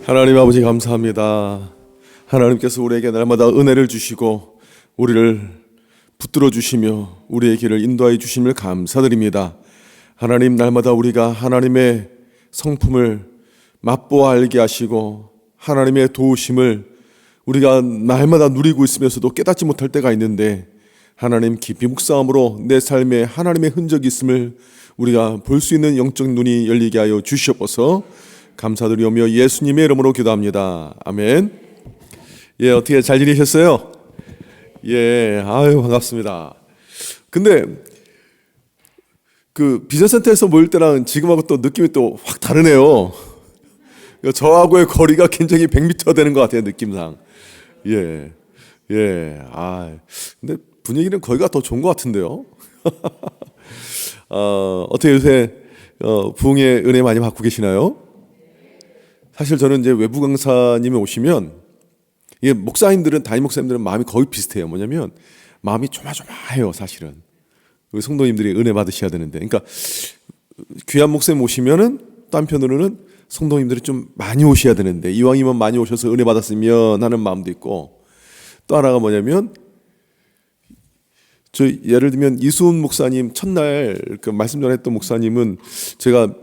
하나님 아버지 감사합니다. 하나님께서 우리에게 날마다 은혜를 주시고 우리를 붙들어 주시며 우리의 길을 인도하여 주심을 감사드립니다. 하나님, 날마다 우리가 하나님의 성품을 맛보아 알게 하시고 하나님의 도우심을 우리가 날마다 누리고 있으면서도 깨닫지 못할 때가 있는데, 하나님 깊이 묵상함으로 내 삶에 하나님의 흔적이 있음을 우리가 볼 수 있는 영적 눈이 열리게 하여 주시옵소서. 감사드리오며 예수님의 이름으로 기도합니다. 아멘. 예, 어떻게 잘 지내셨어요? 예, 아유 반갑습니다. 근데 그 비전센터에서 모일 때랑 지금하고 또 느낌이 또 확 다르네요. 저하고의 거리가 굉장히 100m 되는 것 같아요, 느낌상. 예, 예, 근데 분위기는 거기가 더 좋은 것 같은데요. 어떻게 요새 부흥의 은혜 많이 받고 계시나요? 사실 저는 이제 외부 강사님이 오시면, 이게 목사님들은, 담임 목사님들은 마음이 거의 비슷해요. 뭐냐면 마음이 조마조마해요, 사실은. 우리 성도님들이 은혜 받으셔야 되는데, 그러니까 귀한 목사님 오시면은 또 한편으로는 성도님들이 좀 많이 오셔야 되는데, 이왕이면 많이 오셔서 은혜 받았으면 하는 마음도 있고, 또 하나가 뭐냐면, 저 예를 들면 이수훈 목사님 첫날 그 말씀 전했던 목사님은 제가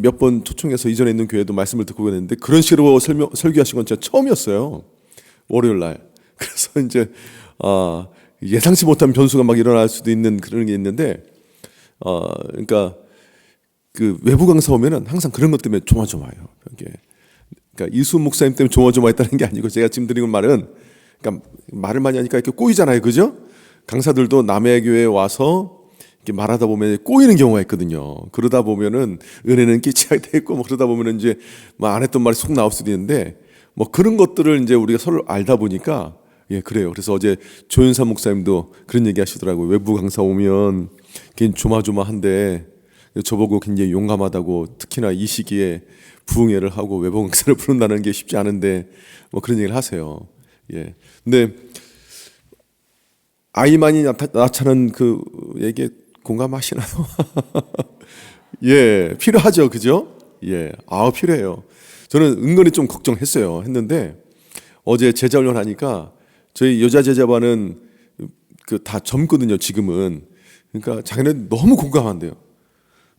몇 번 초청해서 이전에 있는 교회도 말씀을 듣고 그랬는데, 그런 식으로 설교하신 건 진짜 처음이었어요, 월요일 날. 그래서 이제 예상치 못한 변수가 막 일어날 수도 있는 그런 게 있는데, 그러니까 그 외부 강사 오면은 항상 그런 것 때문에 조마조마해요. 그러니까 이수훈 목사님 때문에 조마조마했다는 게 아니고, 제가 지금 드리는 말은, 그러니까 말을 많이 하니까 이렇게 꼬이잖아요, 그죠? 강사들도 남의 교회에 와서 이렇게 말하다 보면 꼬이는 경우가 있거든요. 그러다 보면은 은혜는 끼치게 되고, 뭐 그러다 보면은 이제 뭐 안 했던 말이 속 나올 수도 있는데, 뭐 그런 것들을 이제 우리가 서로 알다 보니까, 예, 그래요. 그래서 어제 조윤삼 목사님도 그런 얘기 하시더라고요. 외부 강사 오면 괜히 조마조마한데 저보고 굉장히 용감하다고, 특히나 이 시기에 부흥회를 하고 외부 강사를 부른다는 게 쉽지 않은데, 뭐 그런 얘기를 하세요. 예. 근데 아이만이 나타나는 그 얘기에 공감하시나요? 예, 필요하죠, 그죠? 예, 필요해요. 저는 은근히 좀 걱정했어요. 했는데 어제 제자 훈련하니까 저희 여자 제자반은 그 다 젊거든요, 지금은. 그러니까 자기네 너무 공감한대요.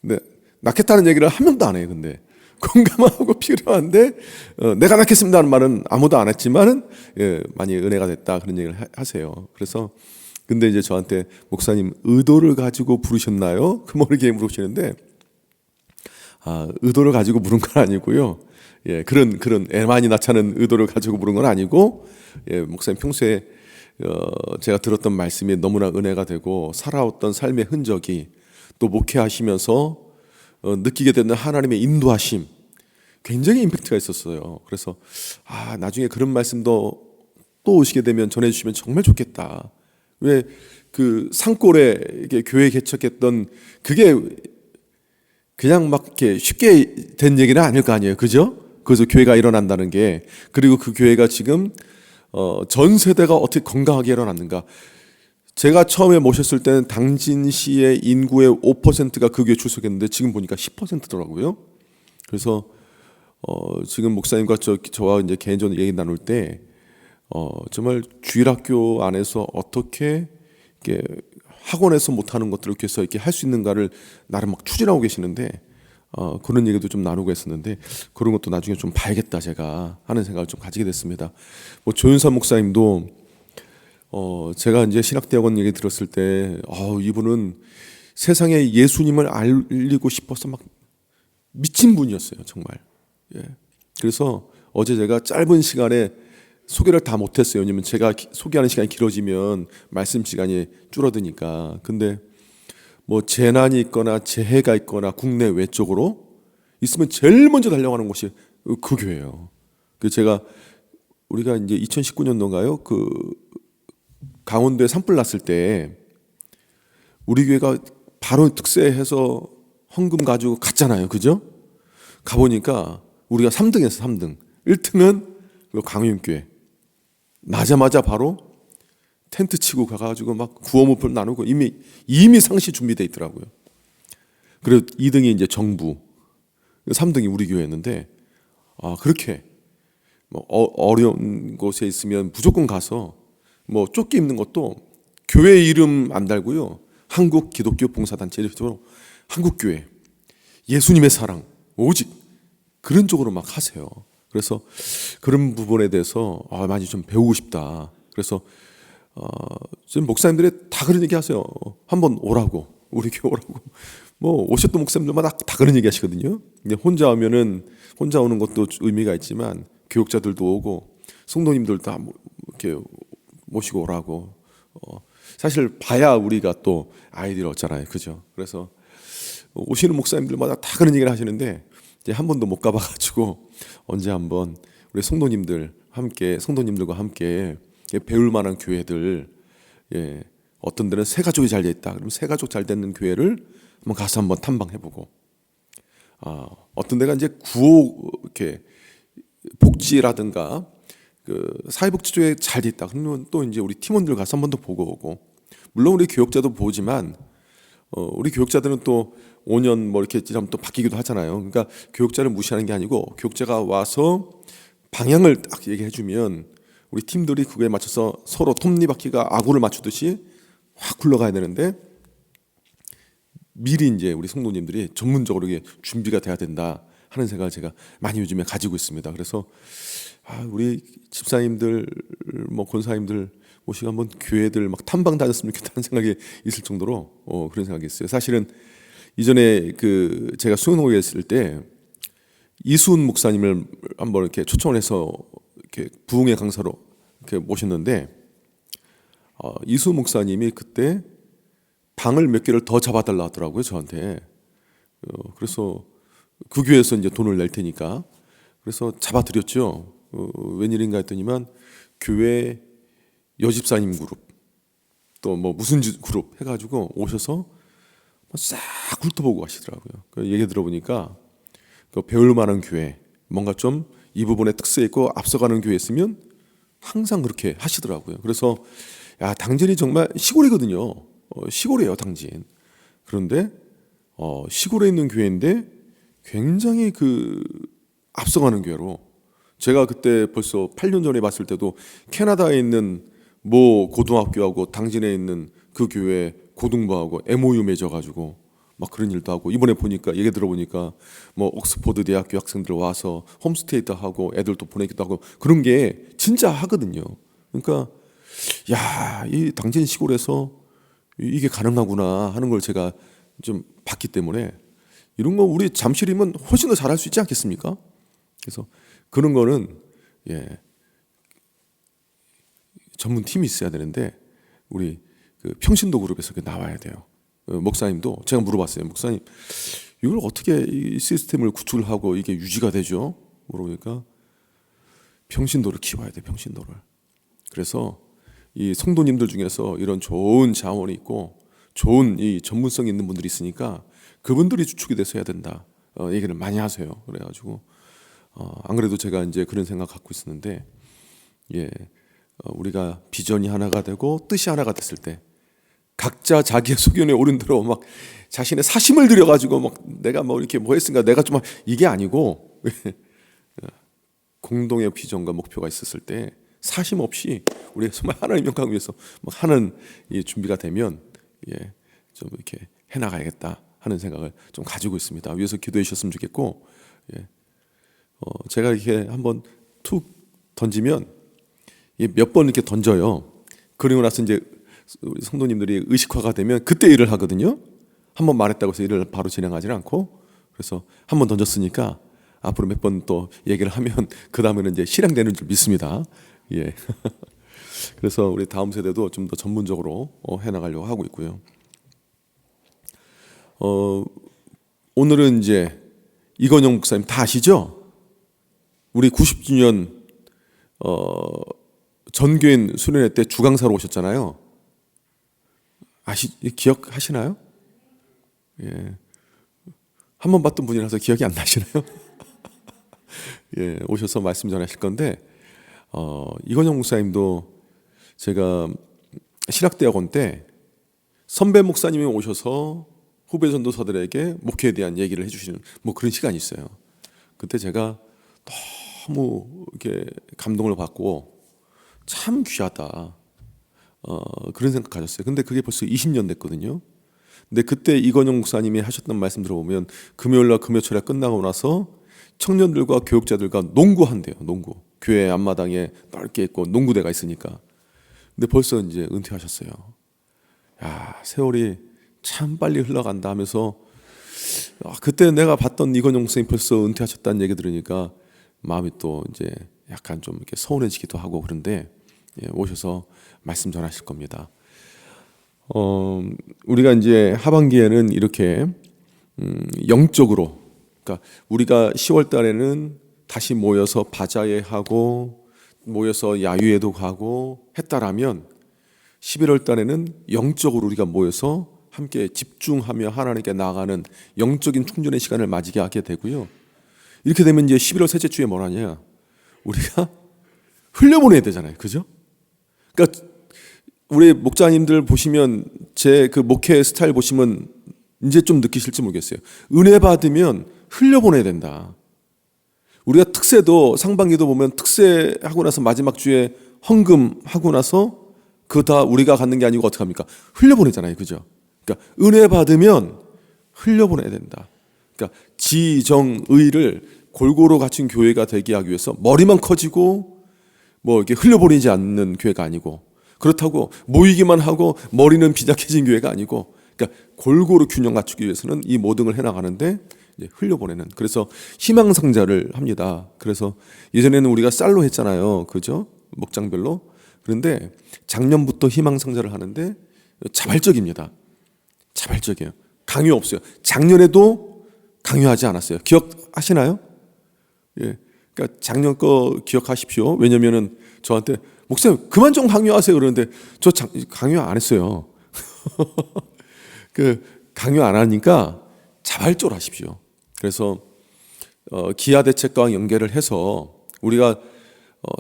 근데 낳겠다는 얘기를 한 명도 안 해요. 근데 공감하고 필요한데, 내가 낳겠습니다는 말은 아무도 안 했지만은, 예, 많이 은혜가 됐다 그런 얘기를 하세요. 그래서 근데 이제 저한테, 목사님 의도를 가지고 부르셨나요? 그 모르게 물으시는데, 의도를 가지고 부른 건 아니고요. 예, 그런 애만이 낳자는 의도를 가지고 부른 건 아니고, 예, 목사님 평소에 제가 들었던 말씀이 너무나 은혜가 되고, 살아왔던 삶의 흔적이, 또 목회하시면서 느끼게 되는 하나님의 인도하심, 굉장히 임팩트가 있었어요. 그래서 나중에 그런 말씀도 또 오시게 되면 전해주시면 정말 좋겠다. 왜 그 산골에 이게 교회 개척했던 그게 그냥 막 이렇게 쉽게 된 얘기는 아닐 거 아니에요, 그죠? 그래서 교회가 일어난다는 게, 그리고 그 교회가 지금 전 세대가 어떻게 건강하게 일어났는가. 제가 처음에 모셨을 때는 당진시의 인구의 5%가 그 교회 출석했는데, 지금 보니까 10%더라고요. 그래서 지금 목사님과 저와 이제 개인적으로 얘기 나눌 때, 정말 주일학교 안에서 어떻게 이렇게 학원에서 못하는 것들을 교회에서 이렇게 할 수 있는가를 나름 막 추진하고 계시는데, 그런 얘기도 좀 나누고 했었는데, 그런 것도 나중에 좀 봐야겠다 제가 하는 생각을 좀 가지게 됐습니다. 뭐 조윤삼 목사님도 제가 이제 신학대학원 얘기 들었을 때, 이분은 세상에 예수님을 알리고 싶어서 막 미친 분이었어요, 정말. 예. 그래서 어제 제가 짧은 시간에 소개를 다 못했어요. 왜냐면 제가 소개하는 시간이 길어지면 말씀 시간이 줄어드니까. 근데 뭐 재난이 있거나 재해가 있거나 국내 외적으로 있으면 제일 먼저 달려가는 곳이 그 교회예요. 그 제가, 우리가 이제 2019년도인가요? 그 강원도에 산불 났을 때 우리 교회가 바로 특세해서 헌금 가지고 갔잖아요, 그죠? 가보니까 우리가 3등했어, 3등. 1등은 강윤교회. 나자마자 바로 텐트 치고 가가지고 막 구호물품 나누고 이미 상시 준비돼 있더라고요. 그리고 2등이 이제 정부, 3등이 우리 교회였는데, 그렇게 뭐 어려운 곳에 있으면 무조건 가서 뭐 쫓기 입는 것도 교회 이름 안 달고요. 한국 기독교 봉사단체 이렇게 한국 교회 예수님의 사랑 오직 그런 쪽으로 막 하세요. 그래서 그런 부분에 대해서 많이 좀 배우고 싶다. 그래서 지금 목사님들이 다 그런 얘기 하세요. 한번 오라고 우리 교회 오라고. 뭐 오셨던 목사님들마다 다 그런 얘기 하시거든요. 근데 혼자 오는 것도 의미가 있지만 교육자들도 오고 성도님들 다 이렇게 모시고 오라고. 사실 봐야 우리가 또 아이디어를 얻잖아요, 그죠? 그래서 오시는 목사님들마다 다 그런 얘기를 하시는데 이제 한 번도 못 가봐가지고 언제 한번 우리 성도님들과 함께 배울 만한 교회들, 어떤 데는 새 가족이 잘 돼 있다. 그러면 새 가족 잘 되는 교회를 한번 가서 한번 탐방해보고, 어떤 데가 이제 구호 이렇게 복지라든가 그 사회복지조에 잘 돼 있다. 그러면 또 이제 우리 팀원들 가서 한 번 더 보고 오고, 물론 우리 교육자도 보지만 우리 교육자들은 또 5년 뭐 이렇게 지나면 또 바뀌기도 하잖아요. 그러니까 교육자를 무시하는 게 아니고 교육자가 와서 방향을 딱 얘기해주면 우리 팀들이 그거에 맞춰서 서로 톱니바퀴가 아구를 맞추듯이 확 굴러가야 되는데 미리 이제 우리 성도님들이 전문적으로 이게 준비가 돼야 된다 하는 생각을 제가 많이 요즘에 가지고 있습니다. 그래서 우리 집사님들, 뭐 권사님들 모시고 한번 교회들 막 탐방 다녔으면 좋겠다는 생각이 있을 정도로 그런 생각이 있어요. 사실은 이전에 그 제가 수영농에 있을 때 이수훈 목사님을 한번 이렇게 초청을 해서 이렇게 부흥의 강사로 이렇게 모셨는데 이수훈 목사님이 그때 방을 몇 개를 더 잡아달라 하더라고요, 저한테. 그래서 그 교회에서 이제 돈을 낼 테니까 그래서 잡아드렸죠. 웬일인가 했더니만 교회 여집사님 그룹 또 뭐 무슨 그룹 해가지고 오셔서 싹 훑어보고 가시더라고요. 그 얘기 들어보니까 그 배울 만한 교회, 뭔가 좀 이 부분에 특색 있고 앞서가는 교회 있으면 항상 그렇게 하시더라고요. 그래서 당진이 정말 시골이거든요. 시골이에요, 당진. 그런데 시골에 있는 교회인데 굉장히 그 앞서가는 교회로, 제가 그때 벌써 8년 전에 봤을 때도 캐나다에 있는 모 고등학교하고 당진에 있는 그 교회 고등부하고 MOU 맺어가지고 막 그런 일도 하고, 이번에 보니까 얘기 들어보니까 뭐 옥스퍼드 대학교 학생들 와서 홈스테이도 하고 애들도 보내기도 하고 그런 게 진짜 하거든요. 그러니까 이 당진 시골에서 이게 가능하구나 하는 걸 제가 좀 봤기 때문에 이런 거 우리 잠실이면 훨씬 더 잘할 수 있지 않겠습니까? 그래서 그런 거는 전문 팀이 있어야 되는데 우리 그 평신도 그룹에서 나와야 돼요. 목사님도 제가 물어봤어요. 목사님, 이걸 어떻게 이 시스템을 구축을 하고 이게 유지가 되죠? 물어보니까 평신도를 키워야 돼, 평신도를. 그래서 이 성도님들 중에서 이런 좋은 자원이 있고 좋은 이 전문성이 있는 분들이 있으니까 그분들이 주축이 돼서 해야 된다. 얘기를 많이 하세요. 그래가지고 안 그래도 제가 이제 그런 생각 갖고 있었는데, 우리가 비전이 하나가 되고 뜻이 하나가 됐을 때 각자 자기의 소견에 옳은 대로 막 자신의 사심을 들여가지고 막 내가 뭐 이렇게 뭐 했으니까 내가 좀 이게 아니고 공동의 비전과 목표가 있었을 때 사심 없이 우리가 정말 하나님 영광을 위해서 막 하는 이 준비가 되면 좀 이렇게 해나가야겠다 하는 생각을 좀 가지고 있습니다. 위에서 기도해 주셨으면 좋겠고, 제가 이렇게 한번 툭 던지면 몇 번 이렇게 던져요. 그리고 나서 이제 우리 성도님들이 의식화가 되면 그때 일을 하거든요. 한번 말했다고 해서 일을 바로 진행하지는 않고, 그래서 한번 던졌으니까 앞으로 몇 번 또 얘기를 하면 그 다음에는 이제 실행되는 줄 믿습니다. 그래서 우리 다음 세대도 좀 더 전문적으로 해나가려고 하고 있고요. 오늘은 이제 이건영 목사님 다 아시죠? 우리 90주년 전교인 수련회 때 주강사로 오셨잖아요. 기억하시나요? 한 번 봤던 분이라서 기억이 안 나시나요? 오셔서 말씀 전하실 건데, 이건영 목사님도 제가 신학대학원 때 선배 목사님이 오셔서 후배 전도사들에게 목회에 대한 얘기를 해주시는 뭐 그런 시간이 있어요. 그때 제가 너무 이렇게 감동을 받고 참 귀하다. 그런 생각 가졌어요. 근데 그게 벌써 20년 됐거든요. 근데 그때 이건영 목사님이 하셨던 말씀 들어보면 금요일날 금요철야 끝나고 나서 청년들과 교육자들과 농구한대요. 농구. 교회 앞마당에 넓게 있고 농구대가 있으니까. 근데 벌써 이제 은퇴하셨어요. 야, 세월이 참 빨리 흘러간다 하면서 그때 내가 봤던 이건영 목사님 벌써 은퇴하셨다는 얘기 들으니까 마음이 또 이제 약간 좀 이렇게 서운해지기도 하고 그런데 오셔서 말씀 전하실 겁니다. 우리가 이제 하반기에는 이렇게 영적으로, 그러니까 우리가 10월 달에는 다시 모여서 바자회 하고 모여서 야유회도 가고 했다라면 11월 달에는 영적으로 우리가 모여서 함께 집중하며 하나님께 나아가는 영적인 충전의 시간을 맞이게 하게 되고요. 이렇게 되면 이제 11월 셋째 주에 뭘 하냐? 우리가 흘려보내야 되잖아요. 그죠? 그러니까 우리 목자님들 보시면 제 그 목회 스타일 보시면 이제 좀 느끼실지 모르겠어요. 은혜 받으면 흘려보내야 된다. 우리가 특세도 상반기도 보면 특세하고 나서 마지막 주에 헌금하고 나서 그거 다 우리가 갖는 게 아니고 어떻게 합니까? 흘려보내잖아요. 그죠? 그러니까 은혜 받으면 흘려보내야 된다. 그러니까 지정의를 골고루 갖춘 교회가 되게 하기 위해서 머리만 커지고 뭐 이렇게 흘려보내지 않는 교회가 아니고, 그렇다고 모이기만 하고 머리는 빈약해진 교회가 아니고, 그러니까 골고루 균형 갖추기 위해서는 이 모든 걸 해나가는데 흘려보내는, 그래서 희망상자를 합니다. 그래서 예전에는 우리가 쌀로 했잖아요. 그죠? 목장별로. 그런데 작년부터 희망상자를 하는데 자발적입니다. 자발적이에요. 강요 없어요. 작년에도 강요하지 않았어요. 기억하시나요? 예. 그러니까 작년 거 기억하십시오. 왜냐면은 저한테 목사님 그만 좀 강요하세요 그러는데 저 강요 안 했어요. 그 강요 안 하니까 자발적으로 하십시오. 그래서 기아 대책과 연계를 해서 우리가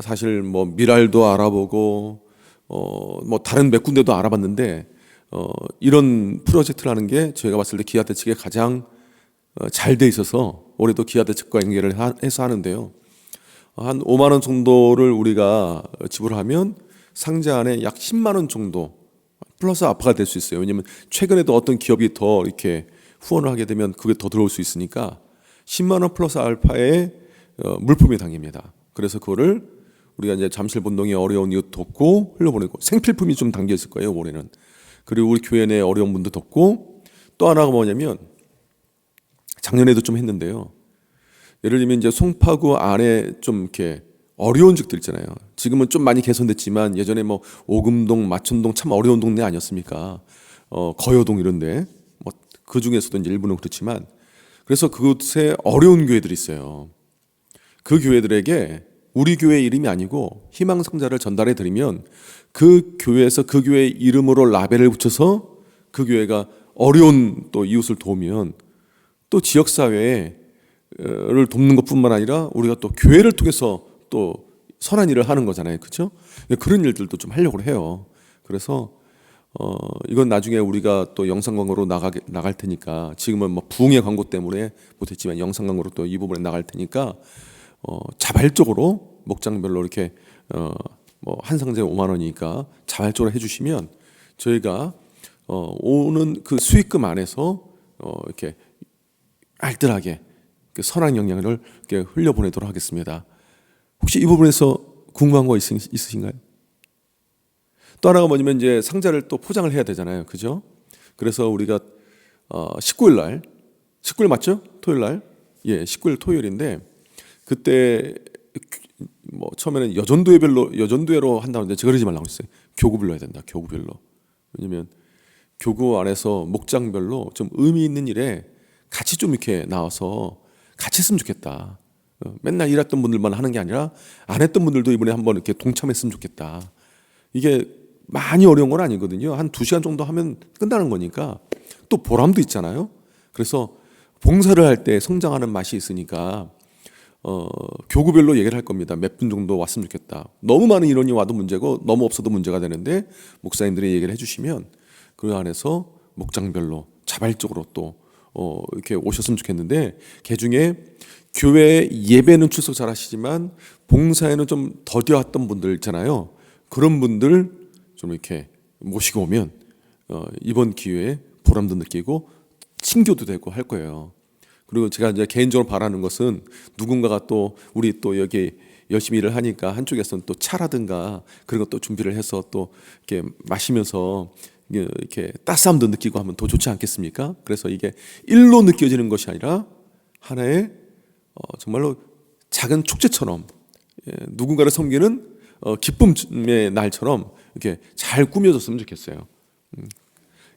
사실 뭐 미랄도 알아보고 뭐 다른 몇 군데도 알아봤는데 이런 프로젝트를 하는 게 저희가 봤을 때 기아 대책에 가장 잘 돼 있어서 올해도 기아 대책과 연계를 해서 하는데요. 한 5만 원 정도를 우리가 지불하면 상자 안에 약 10만 원 정도 플러스 알파가 될 수 있어요. 왜냐하면 최근에도 어떤 기업이 더 이렇게 후원을 하게 되면 그게 더 들어올 수 있으니까 10만 원 플러스 알파의 물품이 당깁니다. 그래서 그거를 우리가 이제 잠실본동의 어려운 이웃 돕고 흘려보내고, 생필품이 좀 담겨 있을 거예요 올해는. 그리고 우리 교회 내 어려운 분도 돕고, 또 하나가 뭐냐면 작년에도 좀 했는데요. 예를 들면 이제 송파구 안에 좀 이렇게 어려운 집들 있잖아요. 지금은 좀 많이 개선됐지만 예전에 뭐 오금동, 마천동 참 어려운 동네 아니었습니까? 거여동 이런데 뭐 그 중에서도 이제 일부는 그렇지만, 그래서 그곳에 어려운 교회들이 있어요. 그 교회들에게 우리 교회 이름이 아니고 희망상자를 전달해 드리면 그 교회에서 그 교회 이름으로 라벨을 붙여서 그 교회가 어려운 또 이웃을 도우면 또 지역사회를 돕는 것뿐만 아니라 우리가 또 교회를 통해서 또 선한 일을 하는 거잖아요. 그렇죠? 그런 일들도 좀 하려고 해요. 그래서 이건 나중에 우리가 또 영상 광고로 나갈 테니까, 지금은 뭐 부흥의 광고 때문에 못했지만 영상 광고로 또 이 부분에 나갈 테니까 자발적으로 목장별로 이렇게 뭐 한 상자에 5만 원이니까 자발적으로 해주시면 저희가 오는 그 수익금 안에서 이렇게 알뜰하게 그 선한 영향을 이렇게 흘려보내도록 하겠습니다. 혹시 이 부분에서 궁금한 거 있으신가요? 또 하나가 뭐냐면 이제 상자를 또 포장을 해야 되잖아요. 그죠? 그래서 우리가 19일 날, 19일 맞죠? 토요일 날? 예, 19일 토요일인데 그때 뭐 처음에는 여전도회로 한다는데 제가 그러지 말라고 했어요. 교구별로 해야 된다. 교구별로. 왜냐면 교구 안에서 목장별로 좀 의미 있는 일에 같이 좀 이렇게 나와서 같이 했으면 좋겠다. 맨날 일했던 분들만 하는 게 아니라 안 했던 분들도 이번에 한번 이렇게 동참했으면 좋겠다. 이게 많이 어려운 건 아니거든요. 한 2시간 정도 하면 끝나는 거니까 또 보람도 있잖아요. 그래서 봉사를 할 때 성장하는 맛이 있으니까 교구별로 얘기를 할 겁니다. 몇 분 정도 왔으면 좋겠다. 너무 많은 인원이 와도 문제고 너무 없어도 문제가 되는데 목사님들이 얘기를 해주시면 그 안에서 목장별로 자발적으로 또 이렇게 오셨으면 좋겠는데, 그 중에 교회 예배는 출석 잘 하시지만 봉사에는 좀 더뎌왔던 분들 있잖아요. 그런 분들 좀 이렇게 모시고 오면 이번 기회에 보람도 느끼고 친교도 되고 할 거예요. 그리고 제가 이제 개인적으로 바라는 것은 누군가가 또 우리 또 여기 열심히 일을 하니까 한쪽에서는 또 차라든가 그런 것도 준비를 해서 또 이렇게 마시면서 이렇게 따스함도 느끼고 하면 더 좋지 않겠습니까? 그래서 이게 일로 느껴지는 것이 아니라 하나의 정말로 작은 축제처럼 누군가를 섬기는 기쁨의 날처럼 이렇게 잘 꾸며졌으면 좋겠어요.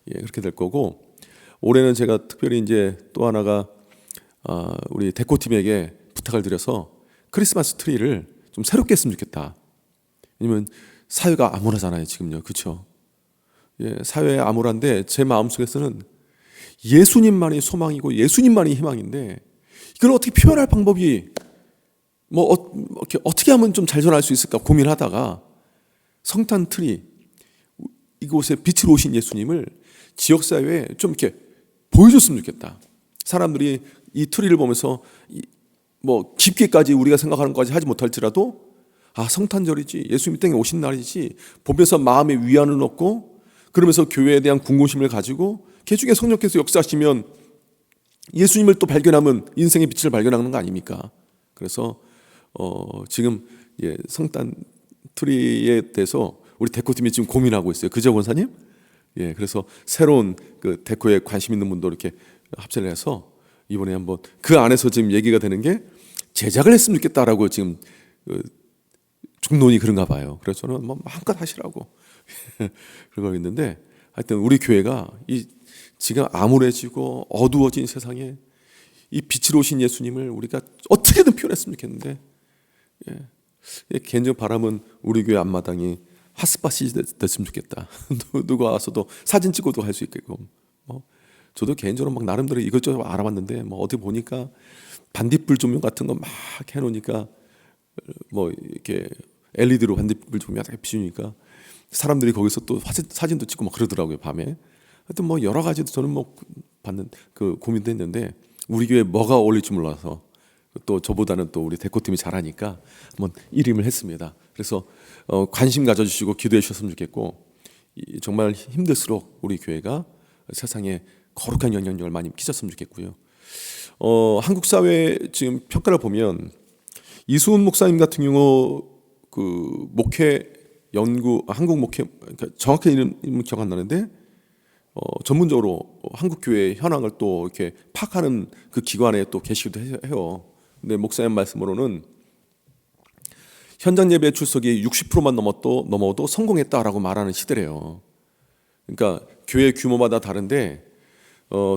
그렇게 될 거고 올해는 제가 특별히 이제 또 하나가 우리 데코팀에게 부탁을 드려서 크리스마스 트리를 좀 새롭게 했으면 좋겠다. 왜냐면 사회가 암울하잖아요 지금요, 그렇죠? 사회에 암울한데 제 마음속에서는 예수님만이 소망이고 예수님만이 희망인데 이걸 어떻게 표현할 방법이 이렇게 어떻게 하면 좀 잘 전할 수 있을까 고민하다가 성탄 트리 이곳에 빛으로 오신 예수님을 지역사회에 좀 이렇게 보여줬으면 좋겠다. 사람들이 이 트리를 보면서 깊게까지 우리가 생각하는 것까지 하지 못할지라도 성탄절이지 예수님이 땅에 오신 날이지 보면서 마음의 위안을 얻고 그러면서 교회에 대한 궁금심을 가지고 개중에 성령께서 역사하시면 예수님을 또 발견하면 인생의 빛을 발견하는 거 아닙니까? 그래서 지금 성탄 트리에 대해서 우리 데코팀이 지금 고민하고 있어요. 그죠, 권사님? 그래서 새로운 그 데코에 관심 있는 분도 이렇게 합체를 해서 이번에 한번 그 안에서 지금 얘기가 되는 게 제작을 했으면 좋겠다라고 지금 중론이 그런가 봐요. 그래서 저는 마음껏 하시라고 그러고 있는데 하여튼 우리 교회가 이 지금 암울해지고 어두워진 세상에 이 빛으로 오신 예수님을 우리가 어떻게든 표현했으면 좋겠는데 개인적 바람은 우리 교회 앞마당이 핫스팟이 됐으면 좋겠다. 누가 와서도 사진 찍어도 할 수 있게끔. 저도 개인적으로 나름대로 이것저것 알아봤는데 어디 보니까 반딧불 조명 같은 거 막 해놓으니까 이렇게 LED로 반딧불 조명 딱 비추니까 사람들이 거기서 또 사진도 찍고 그러더라고요, 밤에. 하여튼 여러 가지도 저는 받는 그 고민도 했는데 우리 교회 뭐가 어울릴지 몰라서 또 저보다는 또 우리 데코팀이 잘하니까 한번 일임을 했습니다. 그래서 관심 가져주시고 기도해 주셨으면 좋겠고 정말 힘들수록 우리 교회가 세상에 거룩한 영향력을 많이 끼쳤으면 좋겠고요. 한국 사회 지금 평가를 보면 이수훈 목사님 같은 경우 그 목회 연구 한국 목회 그러니까 정확히 이름은 기억 안 나는데 전문적으로 한국 교회 현황을 또 이렇게 파악하는 그 기관에 또 계시기도 해요. 근데 목사님 말씀으로는 현장 예배 출석이 60%만 넘어도 성공했다라고 말하는 시대래요. 그러니까 교회 규모마다 다른데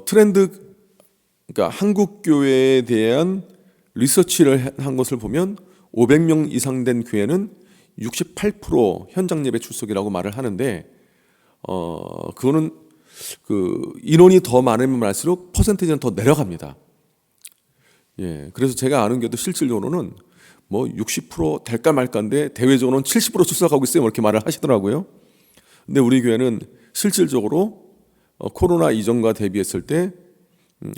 트렌드 그러니까 한국 교회에 대한 리서치를 한 것을 보면 500명 이상 된 교회는 68% 현장 예배 출석이라고 말을 하는데 그거는 그 인원이 더 많으면 많을수록 퍼센테이지는 더 내려갑니다. 그래서 제가 아는 게도 실질적으로는 60% 될까 말까인데 대외적으로는 70% 출석하고 있어요. 이렇게 말을 하시더라고요. 근데 우리 교회는 실질적으로 코로나 이전과 대비했을 때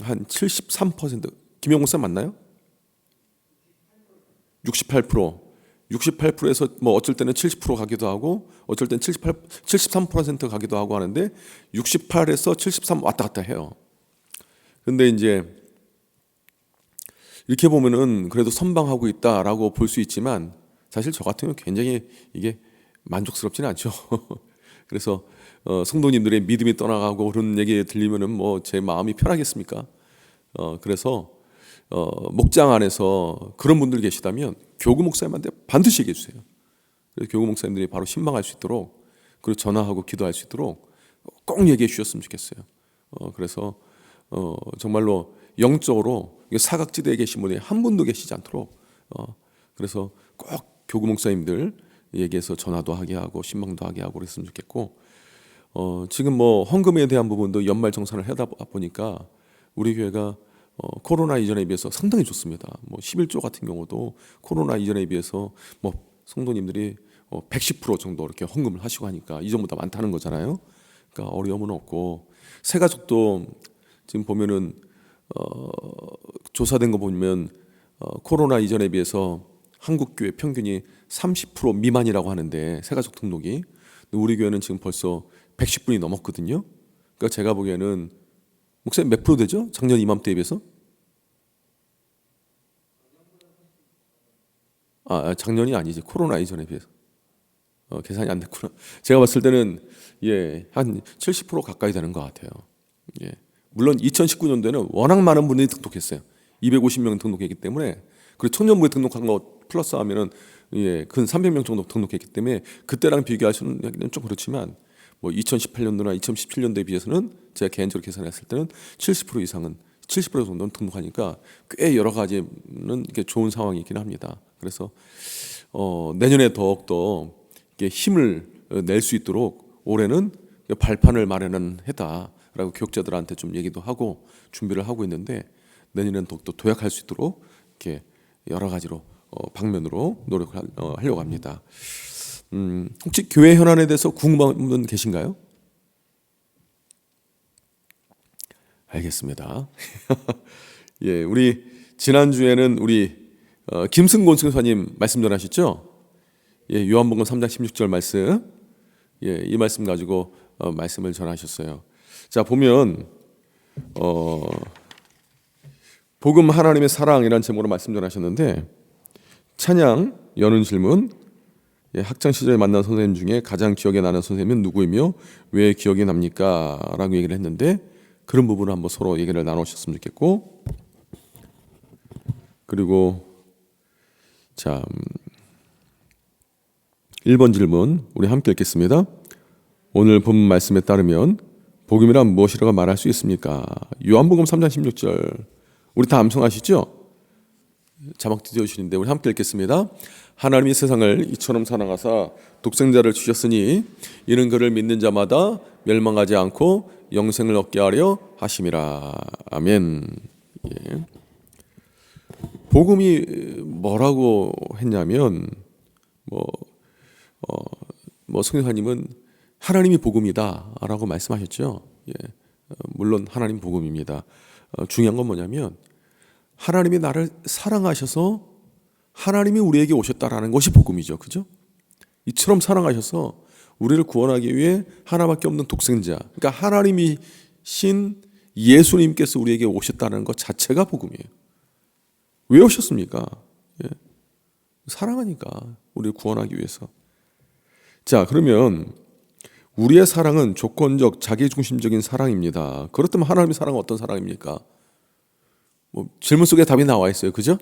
한 73% 김영훈 쌤 맞나요? 68%에서 어쩔 때는 70% 가기도 하고 어쩔 때는 73% 가기도 하고 하는데 68에서 73 왔다 갔다 해요. 근데 이제 이렇게 보면은 그래도 선방하고 있다라고 볼 수 있지만 사실 저 같은 경우는 굉장히 이게 만족스럽지는 않죠. 그래서 성도님들의 믿음이 떠나가고 그런 얘기 들리면은 제 마음이 편하겠습니까? 그래서 목장 안에서 그런 분들 계시다면 교구 목사님한테 반드시 얘기해 주세요. 그래서 교구 목사님들이 바로 신방할 수 있도록 그리고 전화하고 기도할 수 있도록 꼭 얘기해 주셨으면 좋겠어요. 그래서 정말로 영적으로 사각지대에 계신 분이 한 분도 계시지 않도록 그래서 꼭 교구 목사님들 얘기해서 전화도 하게 하고 신방도 하게 하고 그랬으면 좋겠고 지금 헌금에 대한 부분도 연말 정산을 하다 보니까 우리 교회가 코로나 이전에 비해서 상당히 좋습니다. 11조 같은 경우도 코로나 이전에 비해서 성도님들이 110% 정도 이렇게 헌금을 하시고 하니까 이전보다 많다는 거잖아요. 그러니까 어려움은 없고 새가족도 지금 보면은 조사된 거 보면 코로나 이전에 비해서 한국 교회 평균이 30% 미만이라고 하는데 새가족 등록이 우리 교회는 지금 벌써 110분이 넘었거든요. 그러니까 제가 보기에는 목사님 몇 프로 되죠? 작년 이맘때에 비해서? 작년이 아니지. 코로나 이전에 비해서. 계산이 안 됐구나. 제가 봤을 때는 한 70% 가까이 되는 것 같아요. 물론 2019년도에는 워낙 많은 분들이 등록했어요. 250명 등록했기 때문에 그리고 청년부에 등록한 거 플러스 하면은 근 300명 정도 등록했기 때문에 그때랑 비교하시는 좀 그렇지만 뭐 2018년도나 2017년도에 비해서는 제가 개인적으로 계산했을 때는 70% 이상은 70% 정도는 등록하니까 꽤 여러 가지는 이게 좋은 상황이긴 합니다. 그래서 내년에 더욱더 이게 힘을 낼 수 있도록 올해는 발판을 마련은 해다라고 교육자들한테 좀 얘기도 하고 준비를 하고 있는데 내년에는 더욱더 도약할 수 있도록 이렇게 여러 가지로 방면으로 노력하려고 합니다. 혹시 교회 현안에 대해서 궁금한 분 계신가요? 알겠습니다. 우리 지난주에는 우리 김승곤 선생님 말씀 전하셨죠? 요한복음 3장 16절 말씀. 이 말씀 가지고 말씀을 전하셨어요. 자, 보면 복음 하나님의 사랑이라는 제목으로 말씀 전하셨는데 찬양 여는 질문 학창 시절에 만난 선생님 중에 가장 기억에 나는 선생님은 누구이며 왜 기억이 납니까? 라고 얘기를 했는데 그런 부분을 한번 서로 얘기를 나누셨으면 좋겠고 그리고 자 1번 질문 우리 함께 읽겠습니다. 오늘 본 말씀에 따르면 복음이란 무엇이라고 말할 수 있습니까? 요한복음 3장 16절 우리 다 암송하시죠? 자막 띄워주시는데 우리 함께 읽겠습니다. 하나님이 세상을 이처럼 사랑하사 독생자를 주셨으니 이는 그를 믿는 자마다 멸망하지 않고 영생을 얻게 하려 하심이라. 아멘. 복음이 뭐라고 했냐면 성령님은 하나님이 복음이다라고 말씀하셨죠. 물론 하나님 복음입니다. 중요한 건 뭐냐면 하나님이 나를 사랑하셔서 하나님이 우리에게 오셨다라는 것이 복음이죠. 그죠? 이처럼 사랑하셔서 우리를 구원하기 위해 하나밖에 없는 독생자, 그러니까 하나님이신 예수님께서 우리에게 오셨다는 것 자체가 복음이에요. 왜 오셨습니까? 사랑하니까 우리를 구원하기 위해서. 자, 그러면 우리의 사랑은 조건적 자기중심적인 사랑입니다. 그렇다면 하나님의 사랑은 어떤 사랑입니까? 질문 속에 답이 나와 있어요. 그죠?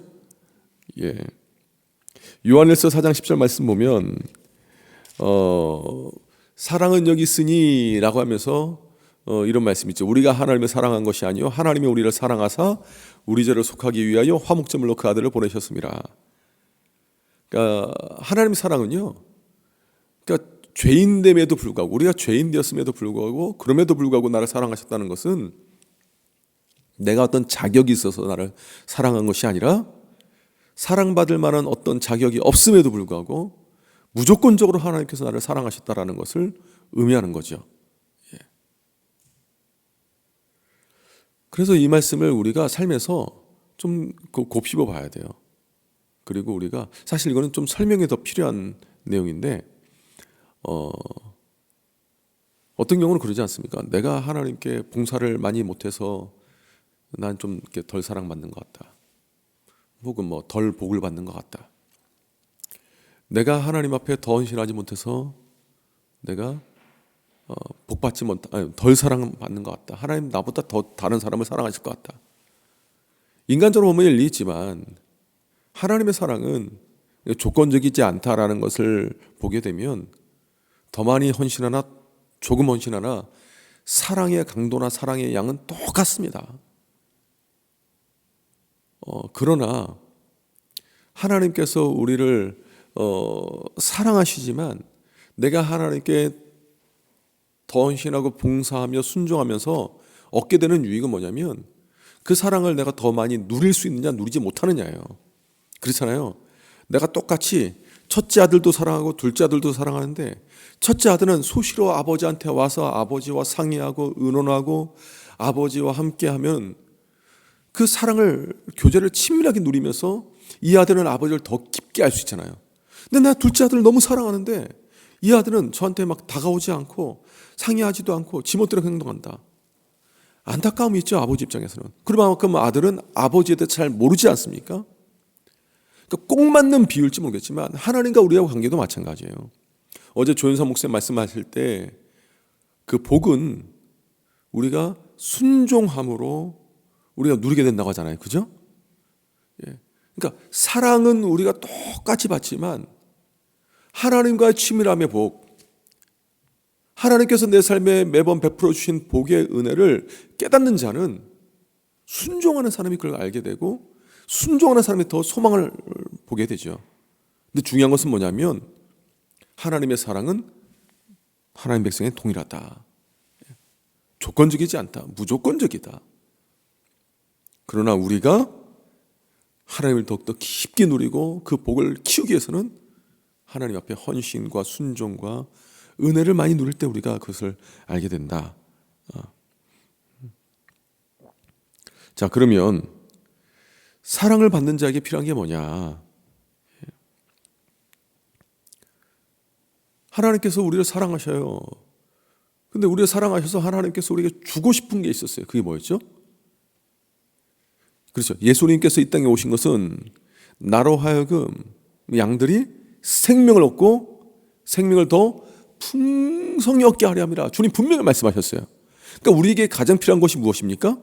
요한일서 4장 10절 말씀 보면 사랑은 여기 있으니 라고 하면서 이런 말씀 있죠. 우리가 하나님을 사랑한 것이 아니요 하나님이 우리를 사랑하사 우리 죄를 속하기 위하여 화목제물로 그 아들을 보내셨습니다. 그러니까 하나님의 사랑은요, 그러니까 죄인됨에도 불구하고 우리가 죄인 되었음에도 불구하고 그럼에도 불구하고 나를 사랑하셨다는 것은 내가 어떤 자격이 있어서 나를 사랑한 것이 아니라 사랑받을 만한 어떤 자격이 없음에도 불구하고 무조건적으로 하나님께서 나를 사랑하셨다라는 것을 의미하는 거죠. 그래서 이 말씀을 우리가 삶에서 좀 곱씹어 봐야 돼요. 그리고 우리가 사실 이거는 좀 설명이 더 필요한 내용인데 어떤 경우는 그러지 않습니까? 내가 하나님께 봉사를 많이 못해서 난 좀 이렇게 덜 사랑받는 것 같다. 혹은 덜 복을 받는 것 같다. 내가 하나님 앞에 더 헌신하지 못해서 내가 복받지 못, 덜 사랑받는 것 같다. 하나님 나보다 더 다른 사람을 사랑하실 것 같다. 인간적으로 보면 일리 있지만 하나님의 사랑은 조건적이지 않다라는 것을 보게 되면 더 많이 헌신하나 조금 헌신하나 사랑의 강도나 사랑의 양은 똑같습니다. 그러나 하나님께서 우리를 사랑하시지만 내가 하나님께 더 헌신하고 봉사하며 순종하면서 얻게 되는 유익은 뭐냐면 그 사랑을 내가 더 많이 누릴 수 있느냐 누리지 못하느냐예요. 그렇잖아요. 내가 똑같이 첫째 아들도 사랑하고 둘째 아들도 사랑하는데 첫째 아들은 수시로 아버지한테 와서 아버지와 상의하고 의논하고 아버지와 함께하면 그 사랑을, 교제를 친밀하게 누리면서 이 아들은 아버지를 더 깊게 알 수 있잖아요. 근데 나 둘째 아들을 너무 사랑하는데 이 아들은 저한테 막 다가오지 않고 상의하지도 않고 지멋대로 행동한다. 안타까움이 있죠, 아버지 입장에서는. 그만큼 아들은 아버지에 대해 잘 모르지 않습니까? 그러니까 꼭 맞는 비유일지 모르겠지만 하나님과 우리하고 관계도 마찬가지예요. 어제 조윤선 목사님 말씀하실 때 그 복은 우리가 순종함으로 우리가 누리게 된다고 하잖아요. 그죠? 예. 그러니까 사랑은 우리가 똑같이 받지만 하나님과의 친밀함의 복, 하나님께서 내 삶에 매번 베풀어 주신 복의 은혜를 깨닫는 자는 순종하는 사람이 그걸 알게 되고 순종하는 사람이 더 소망을 보게 되죠. 근데 중요한 것은 뭐냐면 하나님의 사랑은 하나님 백성에 동일하다. 조건적이지 않다. 무조건적이다. 그러나 우리가 하나님을 더욱더 깊게 누리고 그 복을 키우기 위해서는 하나님 앞에 헌신과 순종과 은혜를 많이 누릴 때 우리가 그것을 알게 된다. 자, 그러면 사랑을 받는 자에게 필요한 게 뭐냐? 하나님께서 우리를 사랑하셔요. 근데 우리를 사랑하셔서 하나님께서 우리에게 주고 싶은 게 있었어요. 그게 뭐였죠? 그렇죠. 예수님께서 이 땅에 오신 것은 나로 하여금 양들이 생명을 얻고 생명을 더 풍성히 얻게 하려 함이라. 주님 분명히 말씀하셨어요. 그러니까 우리에게 가장 필요한 것이 무엇입니까?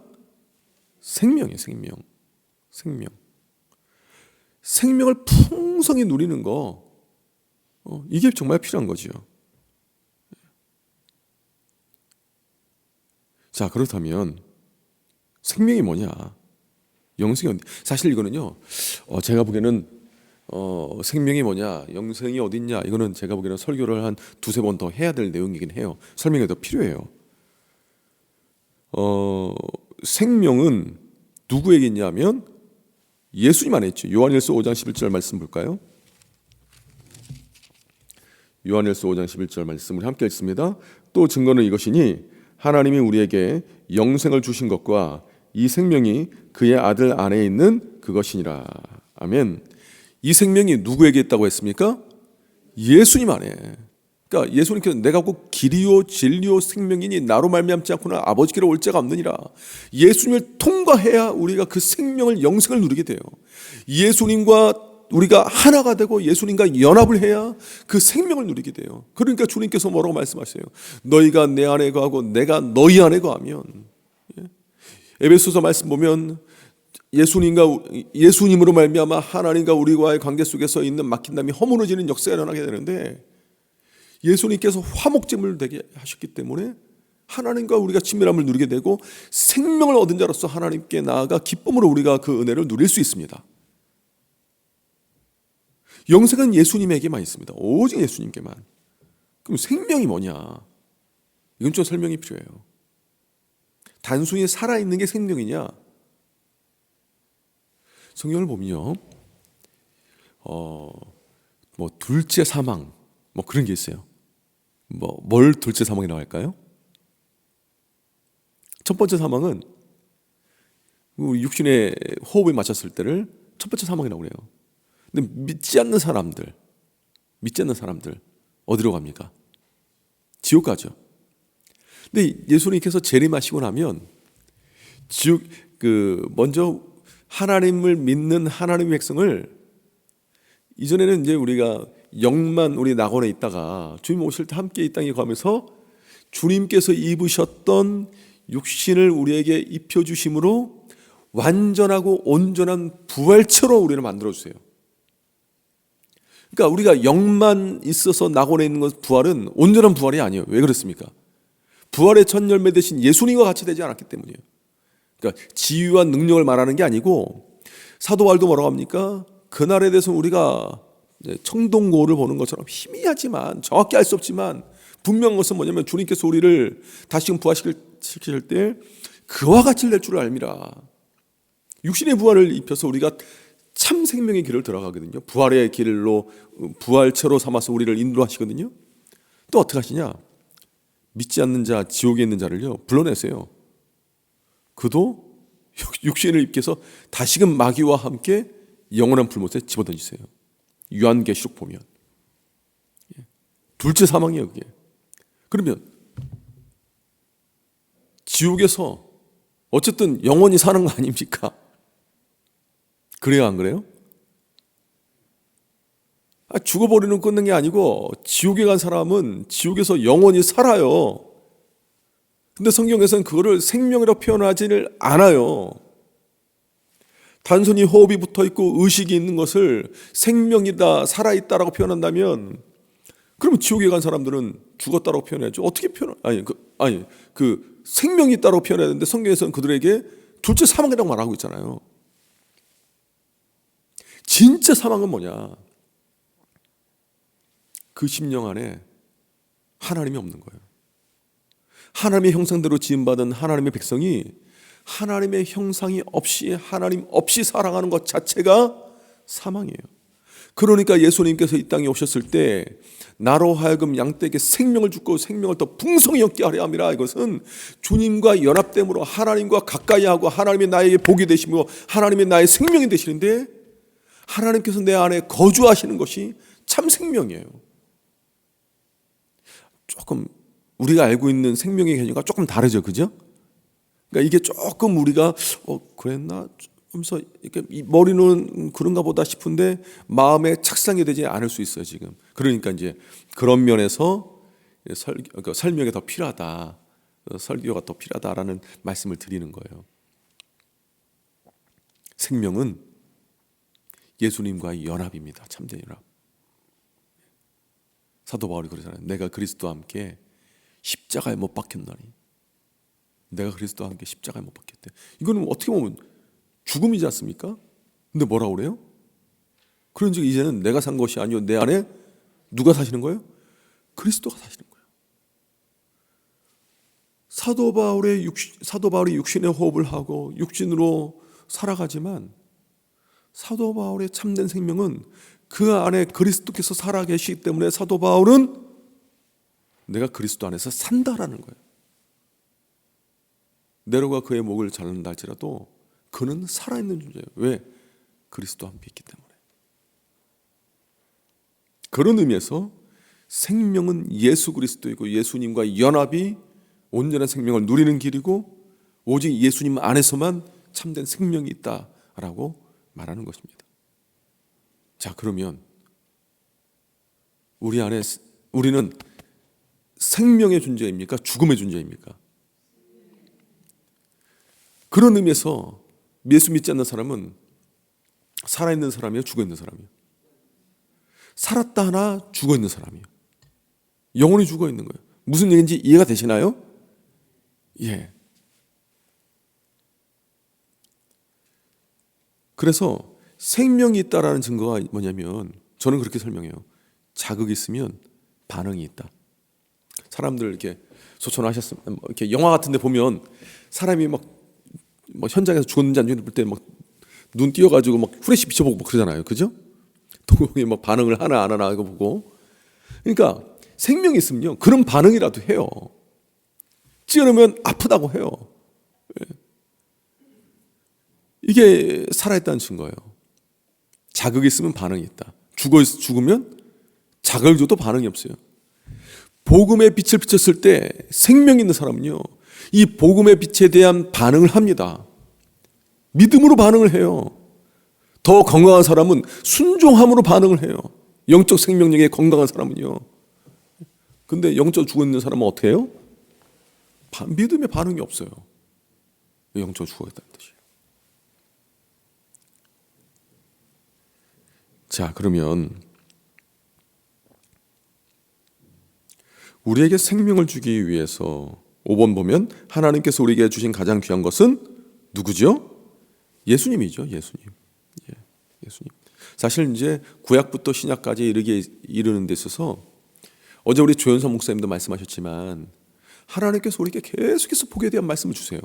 생명이에요. 생명을 풍성히 누리는 거, 이게 정말 필요한 거죠. 자, 그렇다면 생명이 뭐냐? 영생이 어디? 사실 이거는요, 제가 보기에는 생명이 뭐냐, 영생이 어딨냐, 이거는 제가 보기에는 설교를 한 두세 번 더 해야 될 내용이긴 해요. 설명이 더 필요해요. 생명은 누구에게 있냐면 예수님 안에 있죠. 요한일서 5장 11절 말씀 볼까요? 요한일서 5장 11절 말씀 우리 함께 읽습니다. 또 증거는 이것이니 하나님이 우리에게 영생을 주신 것과 이 생명이 그의 아들 안에 있는 그것이니라. 아멘. 이 생명이 누구에게 있다고 했습니까? 예수님 안에. 그러니까 예수님께서 내가 곧 길이요 진리요 생명이니 나로 말미암지 않고는 아버지께로 올 자가 없느니라. 예수님을 통과해야 우리가 그 생명을, 영생을 누리게 돼요. 예수님과 우리가 하나가 되고 예수님과 연합을 해야 그 생명을 누리게 돼요. 그러니까 주님께서 뭐라고 말씀하세요? 너희가 내 안에 거하고 내가 너희 안에 거하면. 에베소서 말씀 보면 예수님으로 말미암아 하나님과 우리와의 관계 속에서 있는 막힌담이 허물어지는 역사가 일어나게 되는데, 예수님께서 화목제물을 되게 하셨기 때문에 하나님과 우리가 친밀함을 누리게 되고 생명을 얻은 자로서 하나님께 나아가 기쁨으로 우리가 그 은혜를 누릴 수 있습니다. 영생은 예수님에게만 있습니다. 오직 예수님께만. 그럼 생명이 뭐냐? 이건 좀 설명이 필요해요. 단순히 살아있는 게 생명이냐? 성경을 보면요, 둘째 사망, 그런 게 있어요. 뭘 둘째 사망이라고 할까요? 첫 번째 사망은 육신의 호흡에 맞췄을 때를 첫 번째 사망이라고 그래요. 근데 믿지 않는 사람들 어디로 갑니까? 지옥 가죠. 근데 예수님께서 재림하시고 나면 먼저 하나님을 믿는 하나님의 백성을, 이전에는 이제 우리가 영만 우리 낙원에 있다가 주님 오실 때 함께 이 땅에 가면서 주님께서 입으셨던 육신을 우리에게 입혀주심으로 완전하고 온전한 부활체로 우리를 만들어주세요. 그러니까 우리가 영만 있어서 낙원에 있는 것, 부활은 온전한 부활이 아니에요. 왜 그렇습니까? 부활의 첫 열매 대신 예수님과 같이 되지 않았기 때문이에요. 그러니까 지위와 능력을 말하는 게 아니고, 사도 바울도 뭐라고 합니까? 그날에 대해서 우리가 청동고를 보는 것처럼 희미하지만, 정확히 알 수 없지만 분명한 것은 뭐냐면 주님께서 우리를 다시금 부활시킬 때 그와 같이 될 줄 알미라. 육신의 부활을 입혀서 우리가 참 생명의 길을 들어가거든요. 부활의 길로, 부활체로 삼아서 우리를 인도하시거든요. 또 어떻게 하시냐? 믿지 않는 자, 지옥에 있는 자를요 불러내세요. 그도 육신을 입게 해서 다시금 마귀와 함께 영원한 불못에 집어던지세요. 요한계시록 보면 둘째 사망이에요. 그게. 그러면 지옥에서 어쨌든 영원히 사는 거 아닙니까? 그래요, 안 그래요? 죽어버리는 끊는 게 아니고 지옥에 간 사람은 지옥에서 영원히 살아요. 근데 성경에서는 그거를 생명이라고 표현하지를 않아요. 단순히 호흡이 붙어 있고 의식이 있는 것을 생명이다, 살아있다라고 표현한다면 그러면 지옥에 간 사람들은 죽었다라고 표현해야죠. 어떻게 그 생명이 있다라고 표현해야 되는데 성경에서는 그들에게 둘째 사망이라고 말하고 있잖아요. 진짜 사망은 뭐냐? 그 심령 안에 하나님이 없는 거예요. 하나님의 형상대로 지음받은 하나님의 백성이 하나님의 형상이 없이 하나님 없이 살아가는 것 자체가 사망이에요. 그러니까 예수님께서 이 땅에 오셨을 때 나로 하여금 양떼에게 생명을 주고 생명을 더 풍성히 얻게 하려 함이라. 이것은 주님과 연합됨으로 하나님과 가까이 하고 하나님이 나에게 복이 되시고 하나님이 나의 생명이 되시는데 하나님께서 내 안에 거주하시는 것이 참 생명이에요. 조금 우리가 알고 있는 생명의 개념과 조금 다르죠, 그죠? 그러니까 이게 조금 우리가 그랬나 하면서 이렇게 머리는 그런가 보다 싶은데 마음에 착상이 되지 않을 수 있어요, 지금. 그러니까 이제 그런 면에서 설명이 더 필요하다, 설교가 더 필요하다라는 말씀을 드리는 거예요. 생명은 예수님과의 연합입니다. 참된 연합. 사도 바울이 그러잖아요. 내가 그리스도와 함께 십자가에 못 박혔나니. 내가 그리스도와 함께 십자가에 못 박혔대. 이거는 어떻게 보면 죽음이지 않습니까? 근데 뭐라고 그래요? 그런즉 이제는 내가 산 것이 아니요 내 안에 누가 사시는 거예요? 그리스도가 사시는 거예요. 사도 바울이 육신의 호흡을 하고 육신으로 살아가지만 사도 바울의 참된 생명은 그 안에 그리스도께서 살아계시기 때문에 사도 바울은 내가 그리스도 안에서 산다라는 거예요. 네로가 그의 목을 자른다 할지라도 그는 살아있는 존재예요. 왜? 그리스도와 함께 있기 때문에. 그런 의미에서 생명은 예수 그리스도이고 예수님과 연합이 온전한 생명을 누리는 길이고 오직 예수님 안에서만 참된 생명이 있다라고 말하는 것입니다. 자, 그러면 우리는 생명의 존재입니까? 죽음의 존재입니까? 그런 의미에서 예수 믿지 않는 사람은 살아있는 사람이에요? 죽어있는 사람이에요? 살았다 하나 죽어있는 사람이에요. 영원히 죽어있는 거예요. 무슨 얘기인지 이해가 되시나요? 예. 그래서 생명이 있다라는 증거가 뭐냐면 저는 그렇게 설명해요. 자극이 있으면 반응이 있다. 사람들 이렇게 소천하셨으면 이렇게 영화 같은 데 보면 사람이 막 현장에서 죽었는지 안 죽었는지 볼 때 막 눈 띄어가지고 막 후레쉬 비춰보고 막 그러잖아요. 그죠? 동공이 막 반응을 하나 안 하나 이거 보고. 그러니까 생명이 있으면요 그런 반응이라도 해요. 찌르면 아프다고 해요. 이게 살아있다는 증거예요. 자극이 있으면 반응이 있다. 죽으면 자극을 줘도 반응이 없어요. 복음의 빛을 비쳤을 때 생명 있는 사람은요 이 복음의 빛에 대한 반응을 합니다. 믿음으로 반응을 해요. 더 건강한 사람은 순종함으로 반응을 해요. 영적 생명력에 건강한 사람은요. 근데 영적 죽어 있는 사람은 어떻게 해요? 믿음의 반응이 없어요. 영적 죽어 있다는 뜻이에요. 자, 그러면 우리에게 생명을 주기 위해서 5번 보면 하나님께서 우리에게 주신 가장 귀한 것은 누구죠? 예수님이죠. 예수님. 예, 예수님. 사실 이제 구약부터 신약까지 이르는 데 있어서 어제 우리 조현선 목사님도 말씀하셨지만 하나님께서 우리에게 계속해서 복에 대한 말씀을 주세요.